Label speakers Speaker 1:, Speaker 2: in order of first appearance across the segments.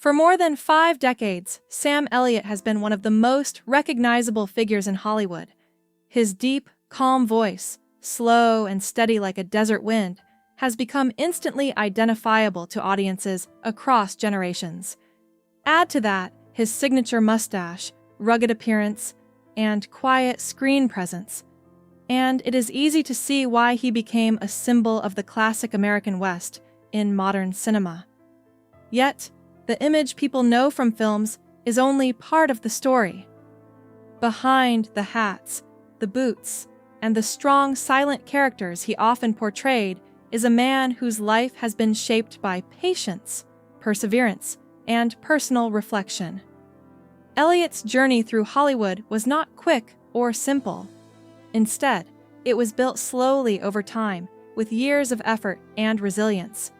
Speaker 1: For more than 5 decades, Sam Elliott has been one of the most recognizable figures in Hollywood. His deep, calm voice, slow and steady like a desert wind, has become instantly identifiable to audiences across generations. Add to that his signature mustache, rugged appearance, and quiet screen presence, and it is easy to see why he became a symbol of the classic American West in modern cinema. Yet, the image people know from films is only part of the story. Behind the hats, the boots, and the strong, silent characters he often portrayed is a man whose life has been shaped by patience, perseverance, and personal reflection. Elliott's journey through Hollywood was not quick or simple. Instead, it was built slowly over time, with years of effort and resilience.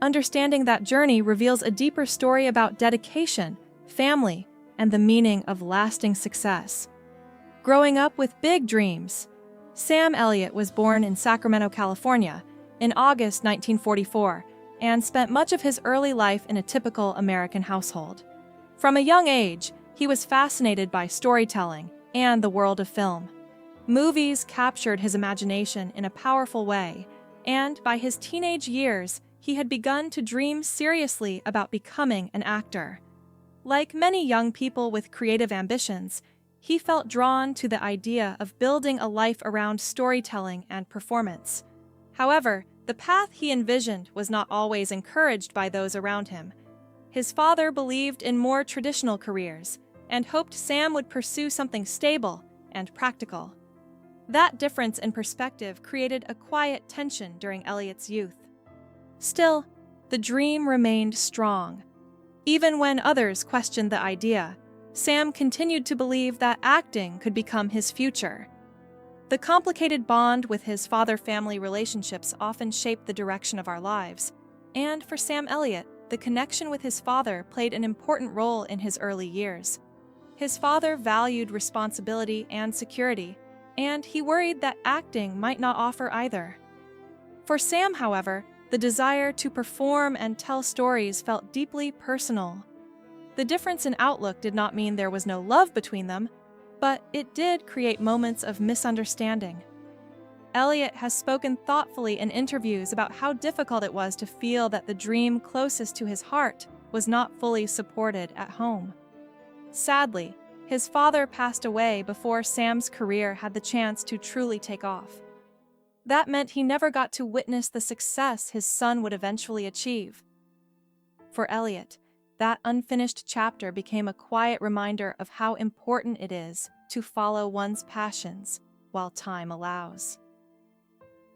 Speaker 1: Understanding that journey reveals a deeper story about dedication, family, and the meaning of lasting success. Growing up with big dreams, Sam Elliott was born in Sacramento, California, in August 1944, and spent much of his early life in a typical American household. From a young age, he was fascinated by storytelling and the world of film. Movies captured his imagination in a powerful way, and by his teenage years, he had begun to dream seriously about becoming an actor. Like many young people with creative ambitions, he felt drawn to the idea of building a life around storytelling and performance. However, the path he envisioned was not always encouraged by those around him. His father believed in more traditional careers and hoped Sam would pursue something stable and practical. That difference in perspective created a quiet tension during Elliott's youth. Still, the dream remained strong. Even when others questioned the idea, Sam continued to believe that acting could become his future. The complicated bond with his father-family relationships often shaped the direction of our lives, and for Sam Elliott, the connection with his father played an important role in his early years. His father valued responsibility and security, and he worried that acting might not offer either. For Sam, however, the desire to perform and tell stories felt deeply personal. The difference in outlook did not mean there was no love between them, but it did create moments of misunderstanding. Elliott has spoken thoughtfully in interviews about how difficult it was to feel that the dream closest to his heart was not fully supported at home. Sadly, his father passed away before Sam's career had the chance to truly take off. That meant he never got to witness the success his son would eventually achieve. For Elliott, that unfinished chapter became a quiet reminder of how important it is to follow one's passions while time allows.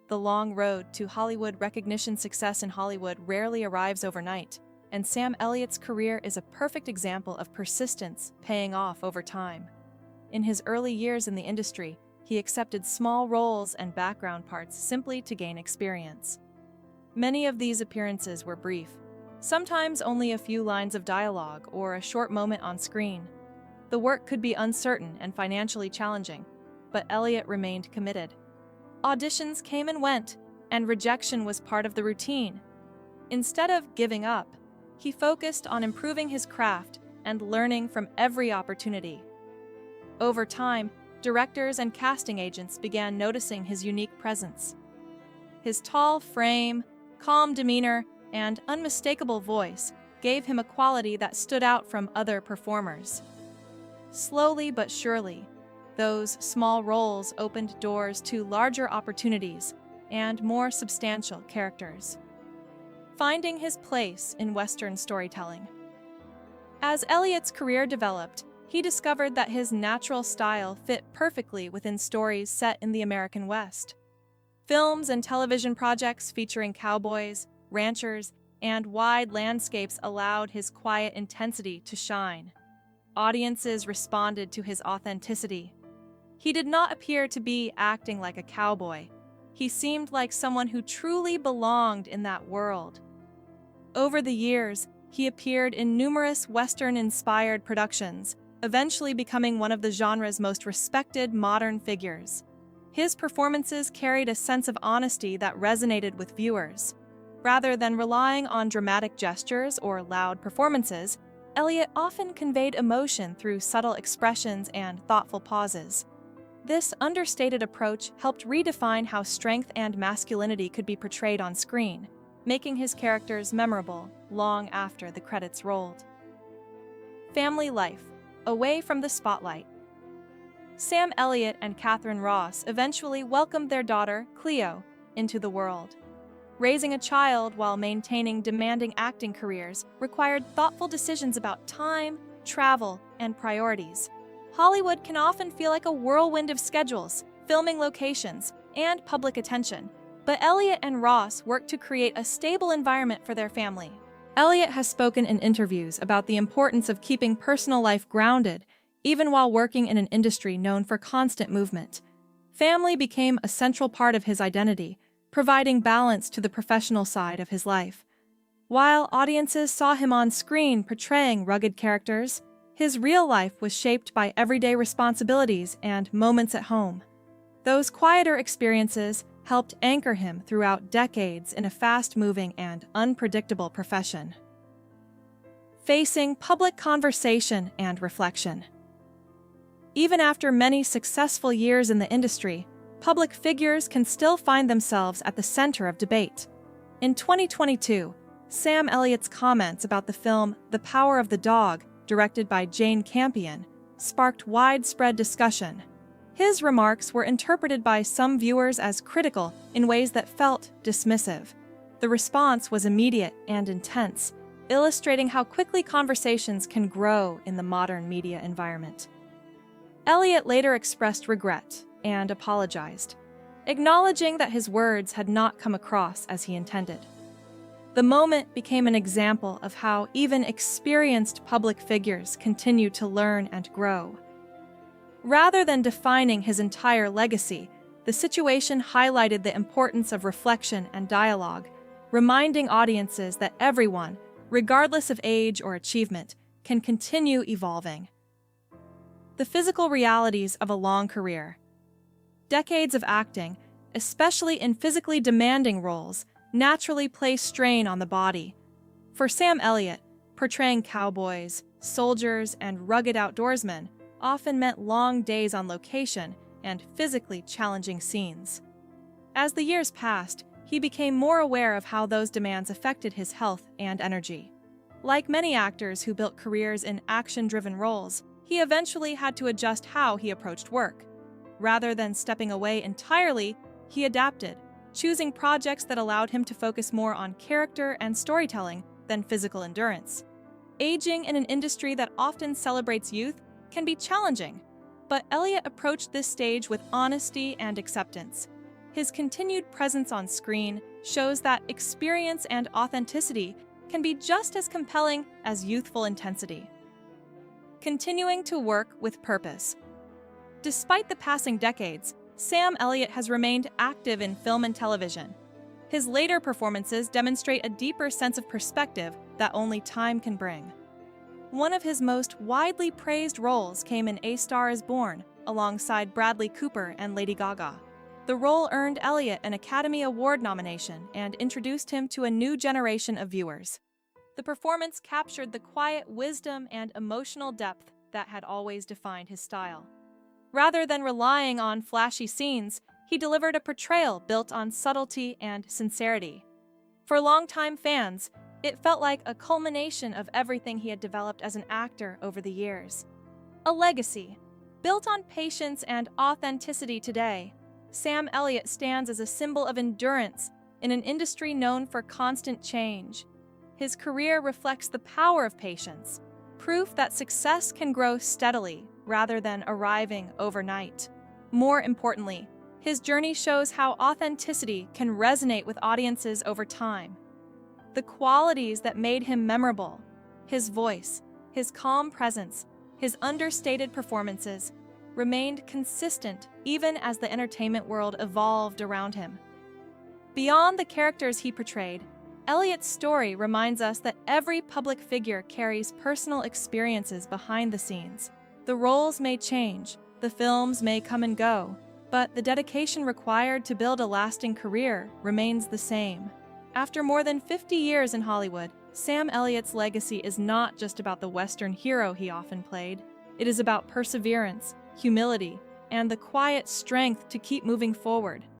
Speaker 1: The long road to Hollywood recognition. Success in Hollywood rarely arrives overnight, and Sam Elliott's career is a perfect example of persistence paying off over time. In his early years in the industry, he accepted small roles and background parts simply to gain experience. Many of these appearances were brief, sometimes only a few lines of dialogue or a short moment on screen. The work could be uncertain and financially challenging, but Elliott remained committed. Auditions came and went, and rejection was part of the routine. Instead of giving up, he focused on improving his craft and learning from every opportunity. Over time, directors and casting agents began noticing his unique presence. His tall frame, calm demeanor, and unmistakable voice gave him a quality that stood out from other performers. Slowly but surely, those small roles opened doors to larger opportunities and more substantial characters. Finding his place in Western storytelling. As Elliott's career developed, he discovered that his natural style fit perfectly within stories set in the American West. Films and television projects featuring cowboys, ranchers, and wide landscapes allowed his quiet intensity to shine. Audiences responded to his authenticity. He did not appear to be acting like a cowboy. He seemed like someone who truly belonged in that world. Over the years, he appeared in numerous Western-inspired productions, eventually becoming one of the genre's most respected modern figures. His performances carried a sense of honesty that resonated with viewers. Rather than relying on dramatic gestures or loud performances, Elliott often conveyed emotion through subtle expressions and thoughtful pauses. This understated approach helped redefine how strength and masculinity could be portrayed on screen, making his characters memorable long after the credits rolled. Family life, away from the spotlight. Sam Elliott and Catherine Ross eventually welcomed their daughter, Cleo, into the world. Raising a child while maintaining demanding acting careers required thoughtful decisions about time, travel, and priorities. Hollywood can often feel like a whirlwind of schedules, filming locations, and public attention, but Elliott and Ross worked to create a stable environment for their family. Elliott has spoken in interviews about the importance of keeping personal life grounded, even while working in an industry known for constant movement. Family became a central part of his identity, providing balance to the professional side of his life. While audiences saw him on screen portraying rugged characters, his real life was shaped by everyday responsibilities and moments at home. Those quieter experiences helped anchor him throughout decades in a fast-moving and unpredictable profession. Facing public conversation and reflection. Even after many successful years in the industry, public figures can still find themselves at the center of debate. In 2022, Sam Elliott's comments about the film The Power of the Dog, directed by Jane Campion, sparked widespread discussion. His remarks were interpreted by some viewers as critical in ways that felt dismissive. The response was immediate and intense, illustrating how quickly conversations can grow in the modern media environment. Elliott later expressed regret and apologized, acknowledging that his words had not come across as he intended. The moment became an example of how even experienced public figures continue to learn and grow. Rather than defining his entire legacy, the situation highlighted the importance of reflection and dialogue, reminding audiences that everyone, regardless of age or achievement, can continue evolving. The physical realities of a long career. Decades of acting, especially in physically demanding roles, naturally place strain on the body. For Sam Elliott, portraying cowboys, soldiers, and rugged outdoorsmen often meant long days on location and physically challenging scenes. As the years passed, he became more aware of how those demands affected his health and energy. Like many actors who built careers in action-driven roles, he eventually had to adjust how he approached work. Rather than stepping away entirely, he adapted, choosing projects that allowed him to focus more on character and storytelling than physical endurance. Aging in an industry that often celebrates youth can be challenging, but Elliott approached this stage with honesty and acceptance. His continued presence on screen shows that experience and authenticity can be just as compelling as youthful intensity. Continuing to work with purpose. Despite the passing decades, Sam Elliott has remained active in film and television. His later performances demonstrate a deeper sense of perspective that only time can bring. One of his most widely praised roles came in A Star is Born, alongside Bradley Cooper and Lady Gaga. The role earned Elliott an Academy Award nomination and introduced him to a new generation of viewers. The performance captured the quiet wisdom and emotional depth that had always defined his style. Rather than relying on flashy scenes, he delivered a portrayal built on subtlety and sincerity. For longtime fans, it felt like a culmination of everything he had developed as an actor over the years. A legacy. Built on patience and authenticity today, Sam Elliott stands as a symbol of endurance in an industry known for constant change. His career reflects the power of patience, proof that success can grow steadily rather than arriving overnight. More importantly, his journey shows how authenticity can resonate with audiences over time. The qualities that made him memorable, his voice, his calm presence, his understated performances, remained consistent even as the entertainment world evolved around him. Beyond the characters he portrayed, Elliott's story reminds us that every public figure carries personal experiences behind the scenes. The roles may change, the films may come and go, but the dedication required to build a lasting career remains the same. After more than 50 years in Hollywood, Sam Elliott's legacy is not just about the Western hero he often played. It is about perseverance, humility, and the quiet strength to keep moving forward,